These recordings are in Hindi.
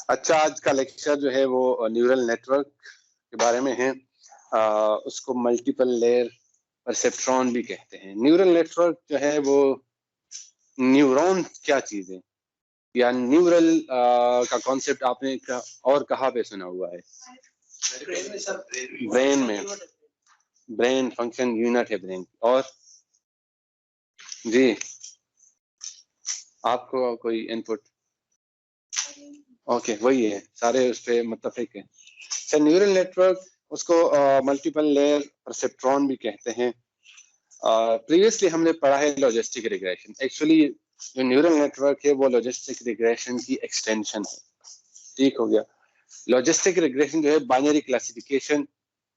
अच्छा, आज का लेक्चर जो है वो न्यूरल नेटवर्क के बारे में है। उसको मल्टीपल लेयर परसेप्ट्रॉन भी कहते हैं। न्यूरल नेटवर्क जो है वो न्यूरॉन क्या चीज है, या न्यूरल का कॉन्सेप्ट आपने और कहाँ पे सुना हुआ है? ब्रेन में। ब्रेन फंक्शन यूनिट है ब्रेन। और जी आपको कोई इनपुट? ओके, वही है, सारे उस पे मुत्तफिक है। अच्छा, न्यूरल नेटवर्क उसको मल्टीपल लेयर परसेप्ट्रॉन भी कहते हैं। प्रीवियसली हमने पढ़ा है लॉजिस्टिक रिग्रेशन। एक्चुअली जो न्यूरल नेटवर्क है वो लॉजिस्टिक रिग्रेशन की एक्सटेंशन है। ठीक हो गया। लॉजिस्टिक रिग्रेशन जो है बाइनरी क्लासिफिकेशन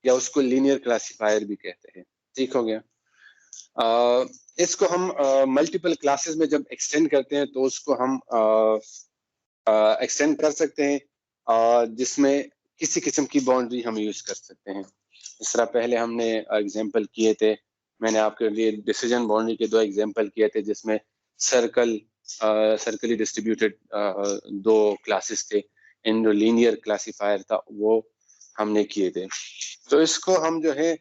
या उसको लीनियर क्लासिफायर भी कहते हैं। ठीक हो गया। इसको हम मल्टीपल क्लासेस में जब एक्सटेंड करते हैं तो उसको हम एक्सटेंड कर सकते हैं, जिसमें किसी किस्म की बाउंड्री हम यूज कर सकते हैं। इस तरह पहले हमने एग्जांपल किए थे, मैंने आपके लिए डिसीजन बाउंड्री के 2 एग्जांपल किए थे, जिसमें सर्कली डिस्ट्रीब्यूटेड 2 क्लासेस थे। इन जो लीनियर क्लासिफायर था वो हमने किए थे। तो इसको हम जो है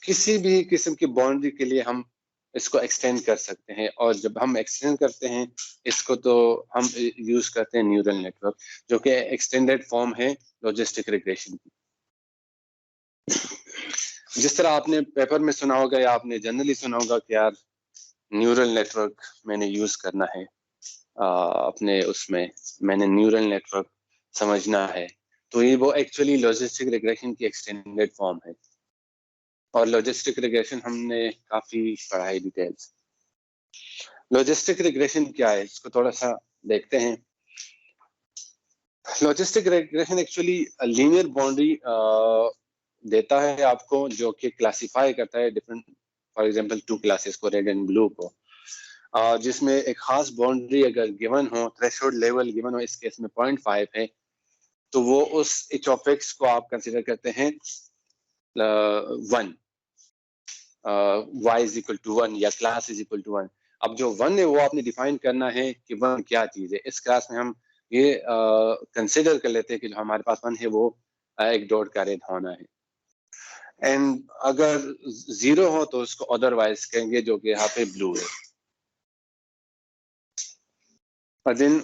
किसी भी किस्म की बाउंड्री के लिए हम इसको एक्सटेंड कर सकते हैं, और जब हम एक्सटेंड करते हैं इसको तो हम यूज करते हैं न्यूरल नेटवर्क, जो कि एक्सटेंडेड फॉर्म है लॉजिस्टिक रिग्रेशन की। जिस तरह आपने पेपर में सुना होगा या आपने जनरली सुना होगा कि यार न्यूरल नेटवर्क मैंने यूज करना है, अपने उसमें मैंने न्यूरल नेटवर्क समझना है, तो ये वो एक्चुअली लॉजिस्टिक रिग्रेशन की एक्सटेंडेड फॉर्म है। और लॉजिस्टिक रिग्रेशन हमने काफी पढ़ा है डिटेल्स। लॉजिस्टिक रिग्रेशन क्या है इसको थोड़ा सा देखते हैं। Logistic regression actually linear boundary देता है आपको, जो कि क्लासिफाई करता है डिफरेंट, फॉर एग्जांपल 2 क्लासेस को, रेड एंड ब्लू को, जिसमें एक खास बाउंड्री अगर गिवन हो, थ्रेशोल्ड लेवल गिवन हो, इस केस में 0.5 है, तो वो उस एच ऑफ एक्स को आप कंसिडर करते हैं 1, y इज इक्वल टू 1 या क्लास इज इक्वल टू 1। अब जो 1 है वो आपने डिफाइन करना है कि 1 क्या चीज है। इस क्लास में हम ये कंसिडर कर लेते हैं कि जो हमारे पास 1 है वो एक डॉट का रेड होना है, एंड अगर 0 हो तो उसको अदरवाइज कहेंगे, जो कि यहाँ पे ब्लू है। और देन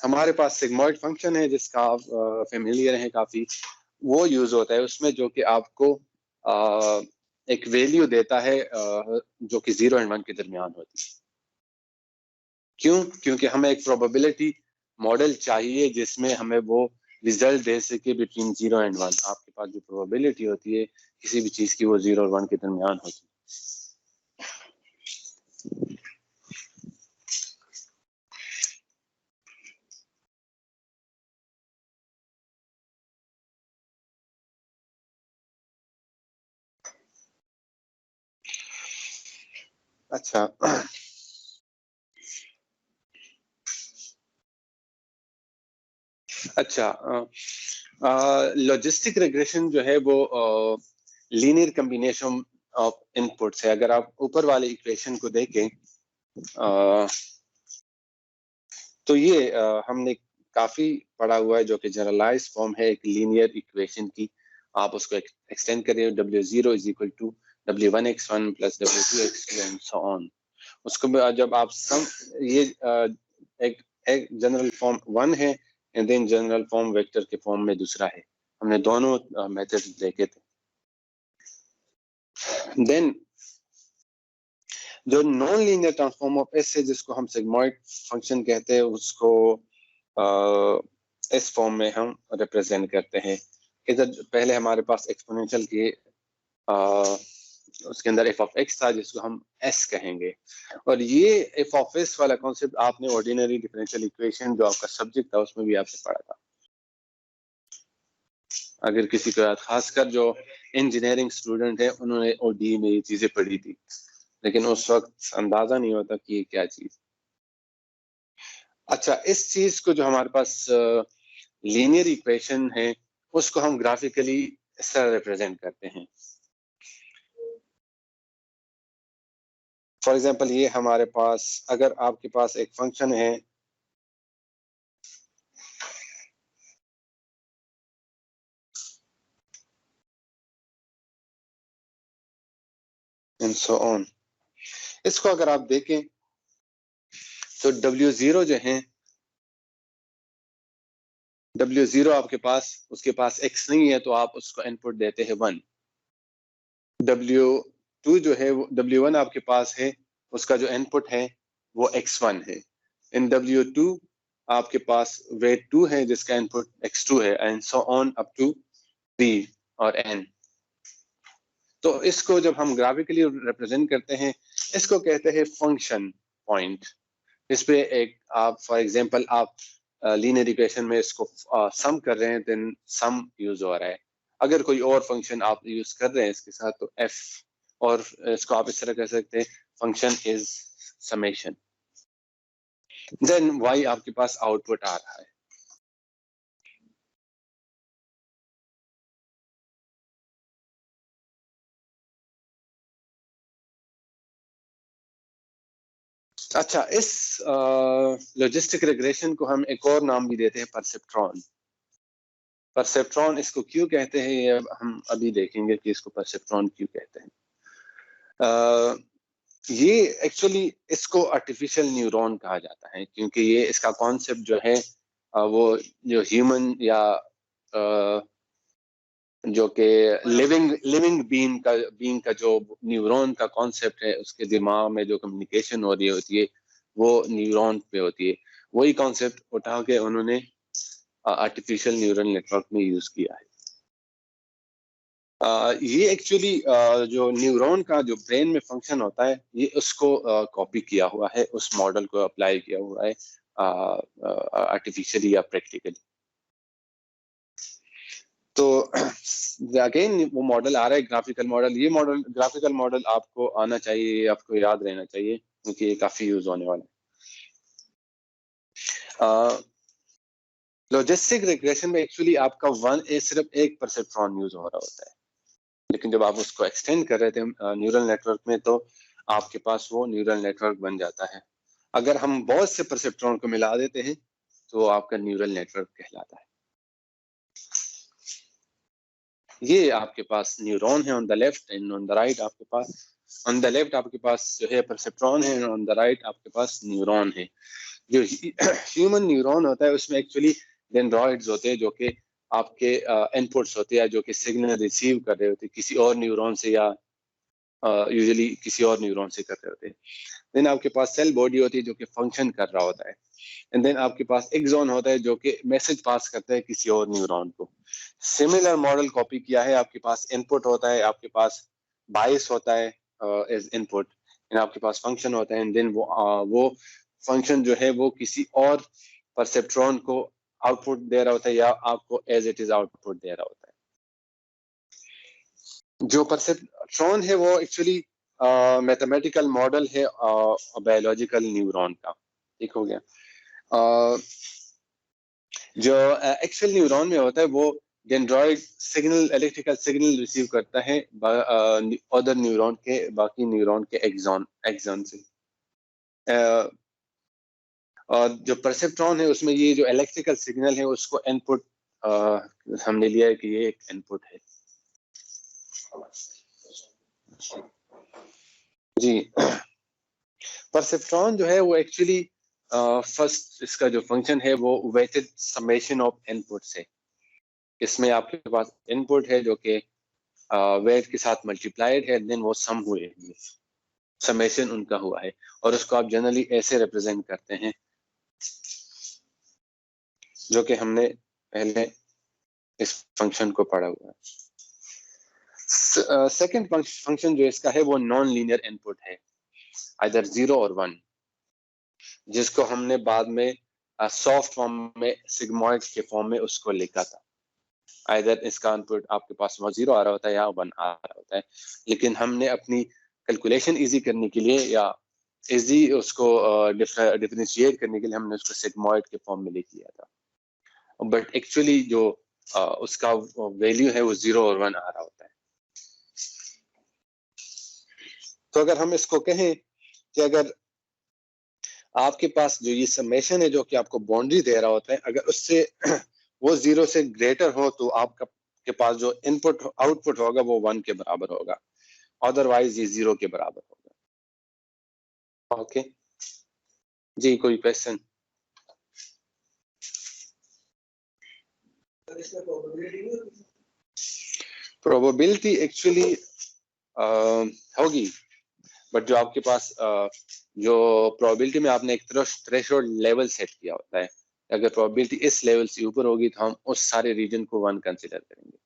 हमारे पास सिग्मॉइड फंक्शन है जिसका आप फेमिलियर है काफी, वो यूज होता है उसमें, जो कि आपको एक वैल्यू देता है जो कि 0 एंड 1 के दरमियान होती है। क्यों? क्योंकि हमें एक प्रोबेबिलिटी मॉडल चाहिए जिसमें हमें वो रिजल्ट दे सके बिटवीन 0 एंड 1। आपके पास जो प्रोबेबिलिटी होती है किसी भी चीज की, वो 0 और 1 के दरमियान होती है। अच्छा, अच्छा, लॉजिस्टिक रिग्रेशन जो है वो लीनियर कॉम्बिनेशन ऑफ इनपुट्स है। अगर आप ऊपर वाले इक्वेशन को देखें तो ये हमने काफी पढ़ा हुआ है, जो कि जनरलाइज फॉर्म है एक लीनियर इक्वेशन की। आप उसको एक्सटेंड करिए, W0 is equal to W1x1 plus W2x2 and so on. उसको जब आप सम, ये एक जनरल फॉर्म 1 है, and then general form vector के फॉर्म में दूसरा है। हमने दोनों मेथड देखे थे। देन जो non linear transform of S है, जिसको हम सिग्मॉइड फंक्शन कहते हैं, उसको इस फॉर्म में हम रिप्रेजेंट करते हैं। इधर पहले हमारे पास एक्सपोनेंशियल के उसके अंदर एफ ऑफ एक्स था, जिसको हम एस कहेंगे। और ये एफ ऑफ एस वाला कॉन्सेप्ट आपने ऑर्डिनरी डिफरेंशियल इक्वेशन जो आपका सब्जेक्ट था उसमें भी आपसे पढ़ा था। अगर किसी को याद, खासकर जो इंजीनियरिंग स्टूडेंट है, उन्होंने ओडी में ये चीजें पढ़ी थी, लेकिन उस वक्त अंदाजा नहीं होता कि ये क्या चीज। अच्छा, इस चीज को जो हमारे पास लीनियर इक्वेशन है, उसको हम ग्राफिकली इस तरह रिप्रेजेंट करते हैं। फॉर एग्जांपल, ये हमारे पास, अगर आपके पास एक फंक्शन है एंड सो ऑन। इसको अगर आप देखें तो W0 जो है, W0 आपके पास, उसके पास X नहीं है तो आप उसको इनपुट देते हैं 1। W2 जो है, W1 आपके पास है, उसका जो इनपुट है वो X1 है। इन W2 आपके पास वेट 2 है जिसका इनपुट X2 है, and so on up to 3 और N। तो इसको जब हम ग्राफिकली रिप्रेजेंट करते हैं, इसको कहते हैं फंक्शन पॉइंट। इस पे एक आप फॉर एग्जांपल आप लीनियर इक्वेशन में इसको सम कर रहे हैं, देन सम यूज हो रहा है। अगर कोई और फंक्शन आप यूज कर रहे हैं इसके साथ तो f, और इसको आप इस तरह कह सकते हैं function is summation. Then y आपके पास आउटपुट आ रहा है। अच्छा, इस लॉजिस्टिक रिग्रेशन को हम एक और नाम भी देते हैं परसेप्ट्रॉन। परसेप्ट्रॉन इसको क्यों कहते हैं ये हम अभी देखेंगे कि इसको परसेप्ट्रॉन क्यों कहते हैं। ये एक्चुअली इसको आर्टिफिशियल न्यूरॉन कहा जाता है, क्योंकि ये इसका कॉन्सेप्ट जो है वो जो ह्यूमन या जो कि लिविंग बीइंग का जो न्यूरॉन का कॉन्सेप्ट है, उसके दिमाग में जो कम्युनिकेशन हो रही होती है वो न्यूरॉन पे होती है। वही कॉन्सेप्ट उठा के उन्होंने आर्टिफिशियल न्यूरल नेटवर्क में यूज किया है। ये एक्चुअली जो न्यूरॉन का जो ब्रेन में फंक्शन होता है, ये उसको कॉपी किया हुआ है, उस मॉडल को अप्लाई किया हुआ है आर्टिफिशियली या प्रैक्टिकली। तो अगेन वो मॉडल आ रहा है ग्राफिकल मॉडल। ये मॉडल, ग्राफिकल मॉडल आपको आना चाहिए, आपको याद रहना चाहिए, क्योंकि ये काफी यूज होने वाला है। लॉजिस्टिक रिग्रेशन में एक्चुअली आपका सिर्फ एक परसेप्ट्रॉन यूज हो रहा होता है, लेकिन जब आप उसको एक्सटेंड कर रहे थे न्यूरल नेटवर्क में, तो आपके पास वो न्यूरल नेटवर्क बन जाता है। अगर हम बहुत से परसेप्ट्रॉन को मिला देते हैं तो आपका न्यूरल नेटवर्क कहलाता है। ये आपके पास न्यूरॉन है on the left and on the right आपके पास, ऑन द लेफ्ट आपके पास जो है परसेप्ट्रॉन है, ऑन द राइट आपके पास न्यूरॉन है। जो ह्यूमन न्यूरॉन होता है उसमें एक्चुअली डेंड्रॉइड्स होते हैं जो कि आपके इनपुट्स होते हैं, जो कि सिग्नल रिसीव कर रहे होते हैं किसी और न्यूरॉन से, या यूजुअली किसी और न्यूरॉन से कर रहे होते हैं। देन आपके पास सेल बॉडी होती है जो कि फंक्शन कर रहा होता है, एंड देन आपके पास एक्सॉन होता है जो कि मैसेज पास करता है किसी और न्यूरॉन को। सिमिलर मॉडल कॉपी किया है। आपके पास इनपुट होता है, आपके पास बायस होता है एज इनपुट, एंड आपके पास फंक्शन होता है, एंड देन वो फंक्शन जो है वो किसी और परसेप्ट्रॉन को आउटपुट दे रहा होता है, या आपको एज इट इज आउटपुट दे रहा होता है। जो परसेप्ट्रॉन है वो एक्चुअली मैथमेटिकल मॉडल है बायोलॉजिकल न्यूरॉन का। ठीक हो गया। जो एक्चुअल न्यूरॉन में होता है वो dendroid signal, electrical signal receive करता है अदर न्यूरॉन के, बाकी न्यूरॉन के एक्सॉन से। और जो परसेप्ट्रॉन है उसमें ये जो इलेक्ट्रिकल सिग्नल है उसको इनपुट हमने लिया है कि ये एक इनपुट है। जी, परसेप्ट्रॉन जो है वो एक्चुअली फर्स्ट इसका जो फंक्शन है वो वेटेड समेशन ऑफ इनपुट्स है। इसमें आपके पास इनपुट है जो कि वेट के साथ मल्टीप्लाइड है, देन वो सम हुए, समेशन उनका हुआ है, और उसको आप जनरली ऐसे रिप्रेजेंट करते हैं जो कि हमने पहले इस फंक्शन को पढ़ा हुआ है। सेकंड फंक्शन जो इसका है वो नॉन लीनियर इनपुट है, आइदर 0 और 1, जिसको हमने बाद में सॉफ्ट फॉर्म में सिग्मॉइड के फॉर्म में उसको लिखा था। आइदर इसका इनपुट आपके पास 0 आ रहा होता है या 1 आ रहा होता है, लेकिन हमने अपनी कैलकुलेशन इजी करने के लिए या इजी उसको डिफरेंशिएट करने के लिए हमने उसको सिग्मॉइड के फॉर्म में लिख लिया था, बट एक्चुअली जो उसका वैल्यू है वो 0 और 1 आ रहा होता है। तो अगर हम इसको कहें कि अगर आपके पास जो ये समेशन है जो कि आपको बाउंड्री दे रहा होता है, अगर उससे वो 0 से ग्रेटर हो तो आपका के पास जो इनपुट आउटपुट होगा वो 1 के बराबर होगा, अदरवाइज ये 0 के बराबर होगा। ओके जी, कोई क्वेश्चन? प्रोबेबिलिटी एक्चुअली होगी, बट जो आपके पास जो प्रोबेबिलिटी में आपने एक थ्रेशोल्ड लेवल सेट किया होता है, अगर प्रोबेबिलिटी इस लेवल से ऊपर होगी तो हम उस सारे रीजन को 1 कंसिडर करेंगे।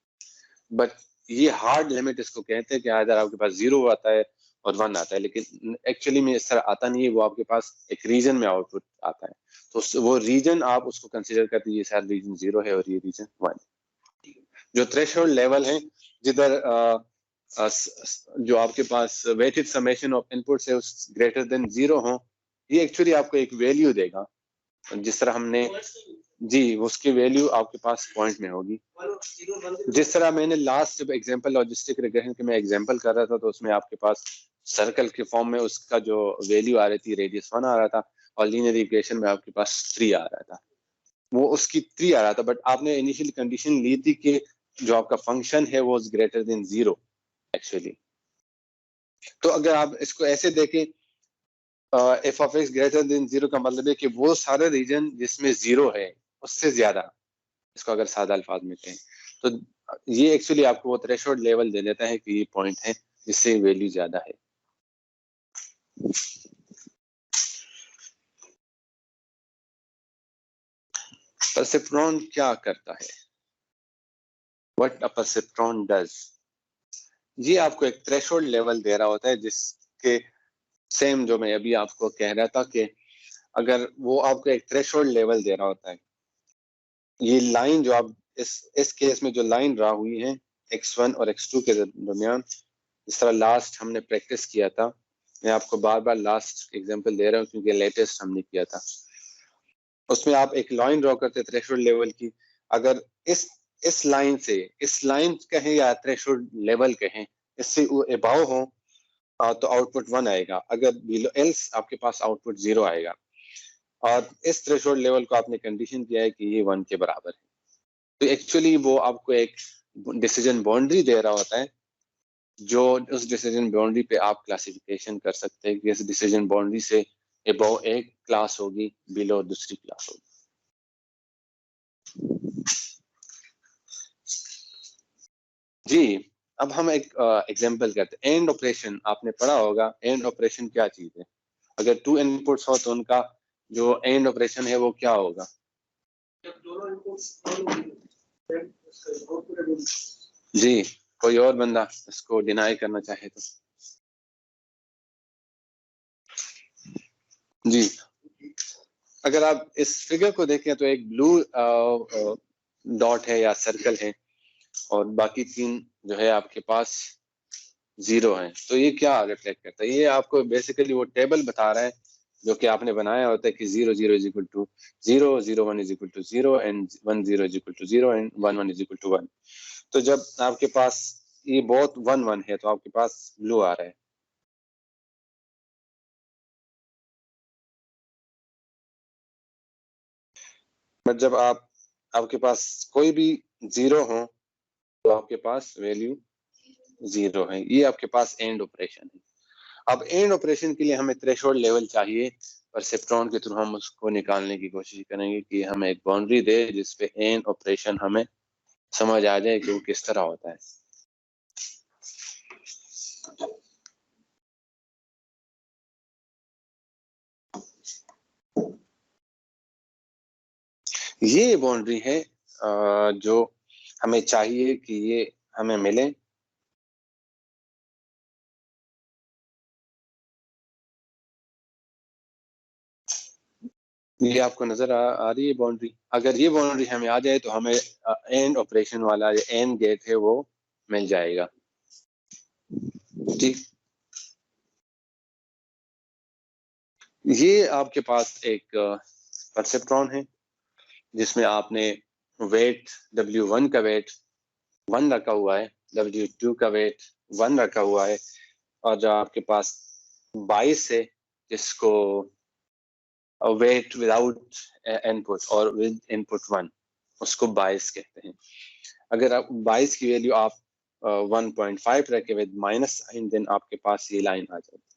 बट ये हार्ड लिमिट इसको कहते हैं कि अगर आपके पास 0 आता है और 1 आता है, लेकिन एक्चुअली में इस तरह आता नहीं है, वो आपके पास एक रीजन में आउटपुट आता है, तो वो रीजन आप उसको कंसिडर करते हैं, ये शायद रीजन 0 है और ये रीजन 1। जो थ्रेशोल्ड लेवल है जिधर जो आपके पास वेटेड समेशन ऑफ इनपुट्स है उस ग्रेटर देन 0 हो, ये एक्चुअली आपको एक वैल्यू देगा, जिस तरह हमने जी उसकी वैल्यू आपके पास पॉइंट में होगी। जिस तरह मैंने लास्ट जब एग्जांपल लॉजिस्टिक रिग्रेशन के मैं एग्जांपल कर रहा था, तो उसमें आपके पास सर्कल के फॉर्म में उसका जो वैल्यू आ रही थी रेडियस 1 आ रहा था, और लीनियर इक्वेशन में आपके पास 3 आ रहा था, वो उसकी 3 आ रहा था, बट आपने इनिशियल कंडीशन ली थी कि जो आपका फंक्शन है वो ग्रेटर देन 0 एक्चुअली। तो अगर आप इसको ऐसे देखें, F of x greater than 0 का मतलब है कि वो सारे रीजन जिसमें 0 है उससे ज्यादा, इसको अगर सादा अल्फाज में कहें तो ये एक्चुअली आपको वो थ्रेशोल्ड लेवल दे देता है कि ये पॉइंट है जिससे वैल्यू ज्यादा है। परसेप्ट्रॉन क्या करता है? What a perceptron does? ये आपको एक थ्रेशोल्ड लेवल दे रहा होता है, जिसके सेम जो मैं अभी आपको कह रहा था कि अगर वो आपको एक थ्रेशोल्ड लेवल दे रहा होता है, ये लाइन जो आप इस केस में जो लाइन ड्रा हुई है x1 और x2 के दरमियान, इस तरह लास्ट हमने प्रैक्टिस किया था, मैं आपको बार बार लास्ट एग्जांपल दे रहा हूँ क्योंकि लेटेस्ट हमने किया था, उसमें आप एक लाइन ड्रॉ करते थ्रेशोल्ड लेवल की, अगर इस लाइन से, इस लाइन कहें या थ्रेशोल्ड लेवल कहें, इससे अबाव हो तो आउटपुट 1 आएगा, अगर बिलो एल्स आपके पास आउटपुट 0 आएगा, और इस थ्रेशोल्ड लेवल को आपने कंडीशन किया है कि ये 1 के बराबर है। तो एक्चुअली वो आपको एक डिसीजन बाउंड्री दे रहा होता है, जो उस डिसीजन बाउंड्री पे आप क्लासिफिकेशन कर सकते हैं कि इस डिसीजन बाउंड्री से अबव एक क्लास होगी, बिलो दूसरी क्लास होगी। जी, अब हम एक एग्जांपल करते हैं। एंड ऑपरेशन आपने पढ़ा होगा, एंड ऑपरेशन क्या चीज है? अगर 2 इनपुट्स हो तो उनका जो एंड ऑपरेशन है वो क्या होगा? जी, कोई और बंदा इसको डिनाई करना चाहे तो? जी, अगर आप इस फिगर को देखें तो एक ब्लू डॉट है या सर्कल है, और बाकी 3 जो है आपके पास 0 है, तो ये क्या रिफ्लेक्ट करता है? ये आपको बेसिकली वो टेबल बता रहा है जो कि आपने बनाया होता है कि 0 0 is equal to 0, 0 1 is equal to 0 and 1 0 is equal to 0 and 1 1 is equal to 1। तो जब आपके पास ये बहुत 1 1 है तो आपके पास ब्लू आ रहा है, बट जब आपके पास कोई भी 0 हो तो आपके पास वैल्यू 0 है। ये आपके पास एंड ऑपरेशन है। अब एंड ऑपरेशन के लिए हमें थ्रेशोल्ड लेवल चाहिए, परसेप्ट्रॉन के थ्रू हम उसको निकालने की कोशिश करेंगे कि हमें एक बाउंड्री दे जिसपे एंड ऑपरेशन हमें समझ आ जाए कि वो किस तरह होता है। ये बाउंड्री है जो हमें चाहिए कि ये हमें मिले। ये आपको नजर आ रही है बाउंड्री? अगर ये बाउंड्री हमें आ जाए तो हमें एंड ऑपरेशन वाला जो एंड गेट है वो मिल जाएगा। ठीक, ये आपके पास एक परसेप्ट्रॉन है जिसमें आपने वेट W1 का वेट 1 रखा हुआ है, W2 का वेट 1 रखा हुआ है, और जो आपके पास 22 है जिसको वेट विदाउट इनपुट और विद इनपुट 1, उसको 22 कहते हैं। अगर आप 22 की वैल्यू आप 1.5 रखे विद माइनस साइन, देन आपके पास ये लाइन आ जाती है।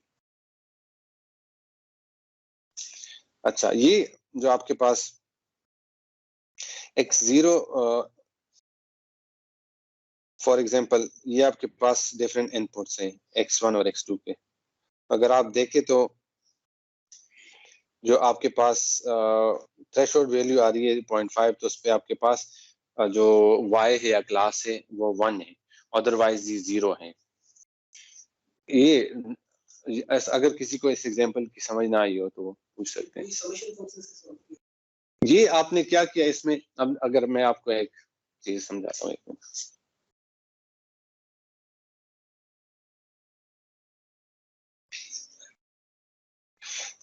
अच्छा, ये जो आपके पास x0 फॉर एग्जांपल, ये आपके पास डिफरेंट इनपुट्स हैं x1 और x2 के। अगर आप देखें तो जो आपके पास थ्रेशोल्ड वैल्यू आ रही है 0.5, तो उस पे आपके पास जो y है या क्लास है वो 1 है, अदरवाइज ये 0 है। ये अगर किसी को इस एग्जांपल की समझ ना आई हो तो वो पूछ सकते हैं। ये आपने क्या किया इसमें, अब अगर मैं आपको एक चीज समझाता हूँ, एक मिनट।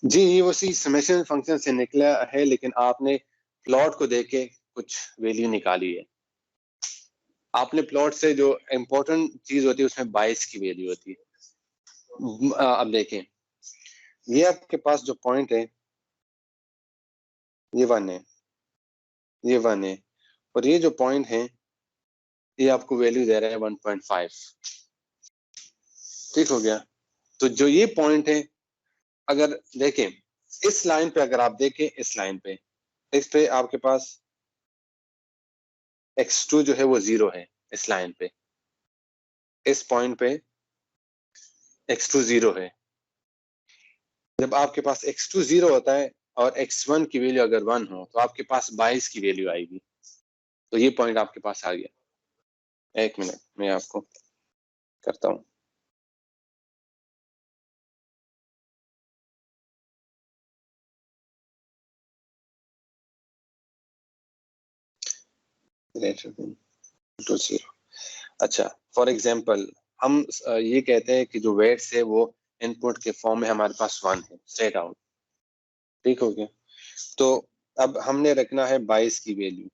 जी, ये उसी समेशन फंक्शन से निकला है, लेकिन आपने प्लॉट को देख के कुछ वैल्यू निकाली है। आपने प्लॉट से जो इम्पोर्टेंट चीज होती है उसमें 22 की वैल्यू होती है। अब देखें, ये आपके पास जो पॉइंट है ये 1 है, ये 1 है, और ये जो पॉइंट है ये आपको वैल्यू दे रहा है 1.5। ठीक हो गया। तो जो ये पॉइंट है, अगर देखें इस लाइन पे, अगर आप देखें इस लाइन पे, इस पे आपके पास x2 जो है वो 0 है इस लाइन पे, इस पॉइंट पे x2 0 है। जब आपके पास x2 0 होता है और x1 की वैल्यू अगर 1 हो तो आपके पास 22 की वैल्यू आएगी। तो ये पॉइंट आपके पास आ गया। एक मिनट मैं आपको करता हूँ। टू 0। अच्छा, फॉर एग्जाम्पल हम ये कहते हैं कि जो वेट्स है वो इनपुट के फॉर्म में हमारे पास 1 है स्ट्रेट आउट। ठीक हो गया। तो अब हमने रखना है 22 की वैल्यू।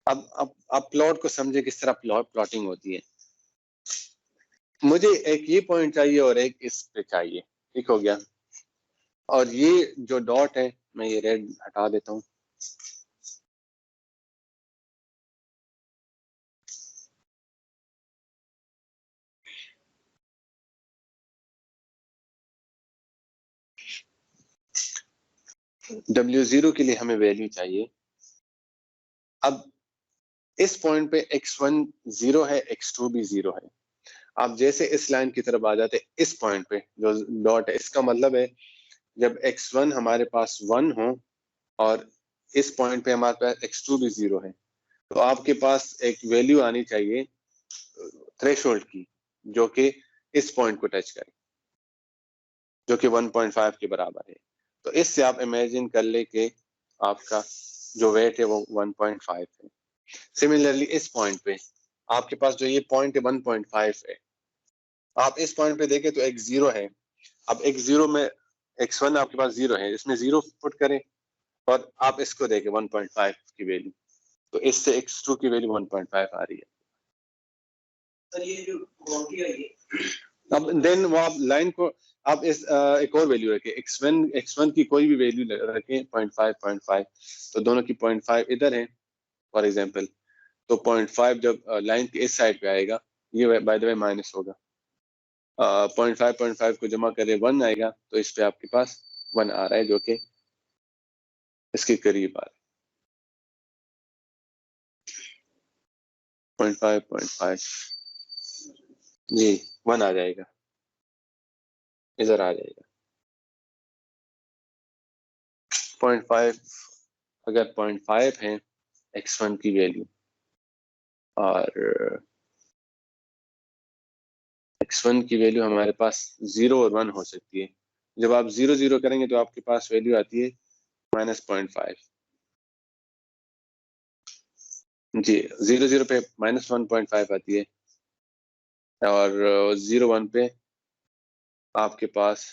अब आप प्लॉट को समझे किस तरह प्लॉटिंग होती है। मुझे एक ये पॉइंट चाहिए और एक इस पे चाहिए। ठीक हो गया। और ये जो डॉट है, मैं ये रेड हटा देता हूँ। W0 के लिए हमें वैल्यू चाहिए। अब इस पॉइंट पे x1 0 है, x2 भी 0 है। आप जैसे इस लाइन की तरफ आ जाते इस पॉइंट पे जो डॉट है, इसका मतलब है जब x1 हमारे पास 1 हो और इस पॉइंट पे हमारे पास x2 भी 0 है, तो आपके पास एक वैल्यू आनी चाहिए थ्रेशोल्ड की, जो कि इस पॉइंट को टच करे, जो कि 1.5 के बराबर है। तो इससे आप इमेजिन कर ले कि आपका जो वेट है वो 1.5 है। सिमिलरली इस पॉइंट पे आपके पास जो ये पॉइंट है 1.5 है। आप इस पॉइंट पे देखें तो x0 है। अब x0 में x1 आपके पास 0 है, इसमें 0 पुट करें और आप इसको देखें 1.5 की वैल्यू, तो इससे x2 की वैल्यू 1.5 आ रही है। सर ये जो बाउंड्री है ये, अब देन वो आप लाइन को आप इस एक और वैल्यू रखें, x1 की कोई भी वैल्यू रखें 0.5, तो दोनों की 0.5 इधर है फॉर एग्जांपल। तो 0.5 जब लाइन के इस साइड पे आएगा, ये बाय द वे माइनस होगा। 0.5 को जमा करें 1 आएगा, तो इस पे आपके पास 1 आ रहा है, जो कि इसके करीब आ रहा है। 0.5 जी 1 आ जाएगा, इधर आ जाएगा 0.5। अगर 0.5 है x1 की वैल्यू और x1 की वैल्यू हमारे पास 0 और 1 हो सकती है। जब आप 0 0 करेंगे तो आपके पास वैल्यू आती है -0.5। जी 0 0 पे -1.5 आती है और 0 1 पे आपके पास,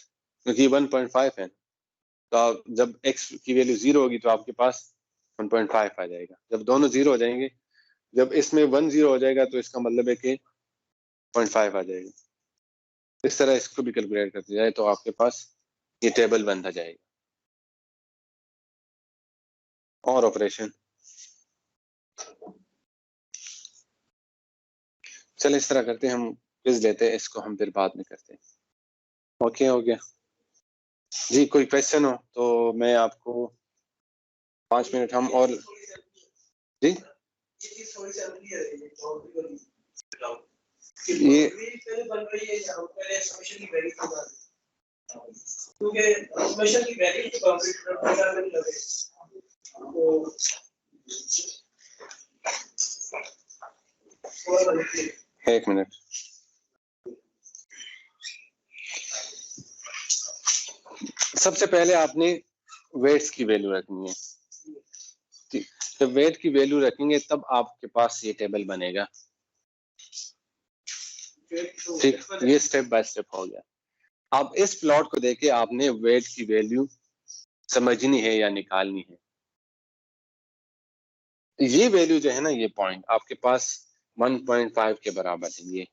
क्योंकि 1.5 है, तो आप जब x की वैल्यू 0 होगी तो आपके पास 1.5 आ जाएगा। जब दोनों 0 हो जाएंगे, जब इसमें 1 0 हो जाएगा तो इसका मतलब है कि 0.5 आ जाएगा। इस तरह इसको भी कैलकुलेट करते जाए तो आपके पास ये टेबल बनता जाएगा। और ऑपरेशन। चल इस तरह करते हैं, हम क्विज लेते हैं, इसको हम फिर बाद में करते हैं। ओके हो गया जी। कोई क्वेश्चन हो तो मैं आपको 5 मिनट हम और जी ये एक मिनट। सबसे पहले आपने वेट्स की वैल्यू रखनी है। ठीक, जब वेट की वैल्यू रखेंगे तब आपके पास ये टेबल बनेगा। ठीक, ये स्टेप बाय स्टेप हो गया। अब इस प्लॉट को देके आपने वेट की वैल्यू समझनी है या निकालनी है। ये वैल्यू जो है ना, ये पॉइंट आपके पास 1.5 के बराबर है। ये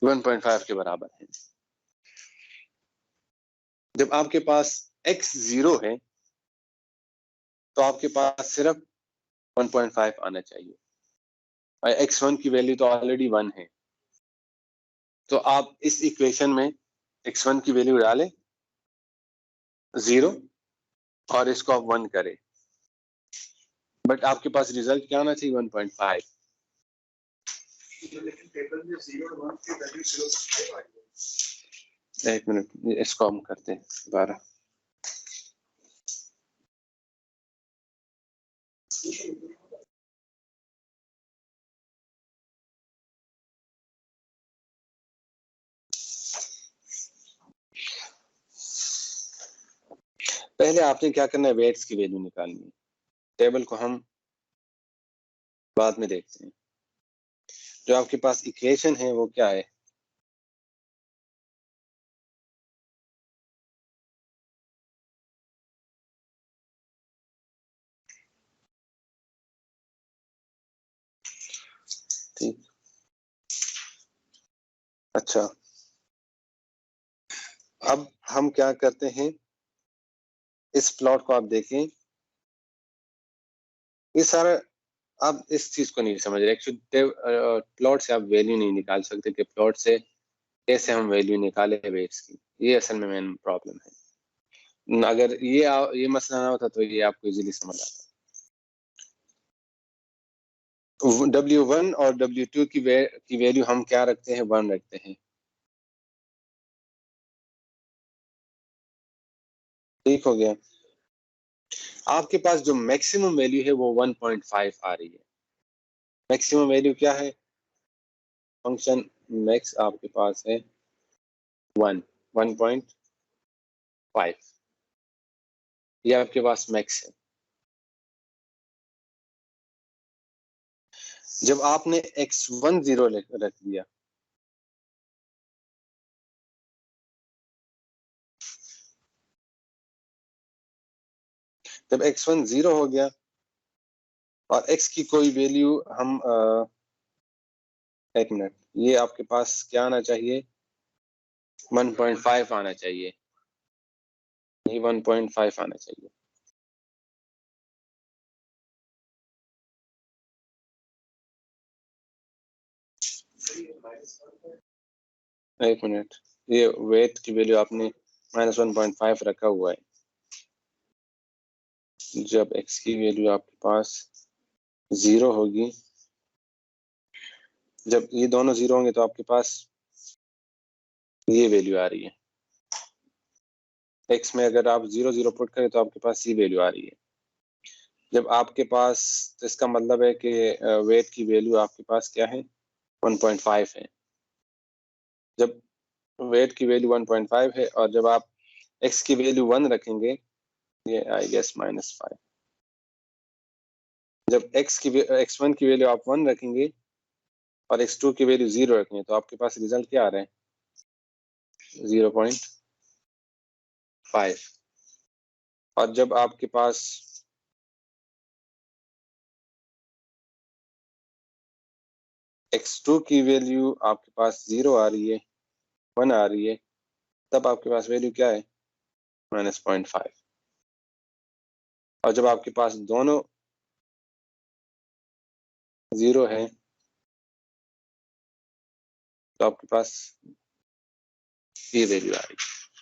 वन पॉइंट फाइव के बराबर है। जब आपके पास x 0 है तो आपके पास सिर्फ 1.5 आना चाहिए, और x1 की वैल्यू तो ऑलरेडी 1 है। तो आप इस इक्वेशन में x1 की वैल्यू डालें 0 और इसको आप 1 करें, बट आपके पास रिजल्ट क्या आना चाहिए? 1.5। एक मिनट, इसको हम करते हैं दोबारा। पहले आपने क्या करना है, वेट्स की वैल्यू निकालनी है। टेबल को हम बाद में देखते हैं। जो आपके पास इक्वेशन है वो क्या है? ठीक, अच्छा, अब हम क्या करते हैं, इस प्लॉट को आप देखें। ये सारा आप इस चीज को नहीं समझ रहे। एक्चुअली प्लॉट से आप वैल्यू नहीं निकाल सकते कि प्लॉट से कैसे हम वैल्यू निकाले वेट्स की। ये असल में मेन प्रॉब्लम है। अगर ये मसला ना होता तो ये आपको इजीली समझ आता। W1 और W2 की वैल्यू हम क्या रखते हैं? 1 रखते हैं। ठीक हो गया। आपके पास जो मैक्सिमम वैल्यू है वो 1.5 आ रही है। मैक्सिमम वैल्यू क्या है? फंक्शन मैक्स आपके पास है 1.5। ये आपके पास मैक्स है। जब आपने x1 0 रख दिया, जब x1 0 हो गया और x की कोई वैल्यू हम एक मिनट, ये आपके पास क्या आना चाहिए? 1.5 आना चाहिए। ये 1.5 आना चाहिए। एक मिनट, ये वेट की वैल्यू आपने -1.5 रखा हुआ है। जब x की वैल्यू आपके पास 0 होगी, जब ये दोनों 0 होंगे तो आपके पास ये वैल्यू आ रही है। x में अगर आप 0 0 पुट करें तो आपके पास ये वैल्यू आ रही है। जब आपके पास, तो इसका मतलब है कि वेट की वैल्यू आपके पास क्या है? 1.5 है। जब वेट की वैल्यू 1.5 है और जब आप x की वैल्यू 1 रखेंगे, ये आई गेस -5। जब x1 की वैल्यू आप 1 रखेंगे और x2 की वैल्यू 0 रखेंगे तो आपके पास रिजल्ट क्या आ रहा है? 0.5। और जब आपके पास x2 की वैल्यू आपके पास 0 आ रही है, 1 आ रही है, तब आपके पास वैल्यू क्या है? -0.5। और जब आपके पास दोनों 0 है तो आपके पास ये वैल्यू आ रही है।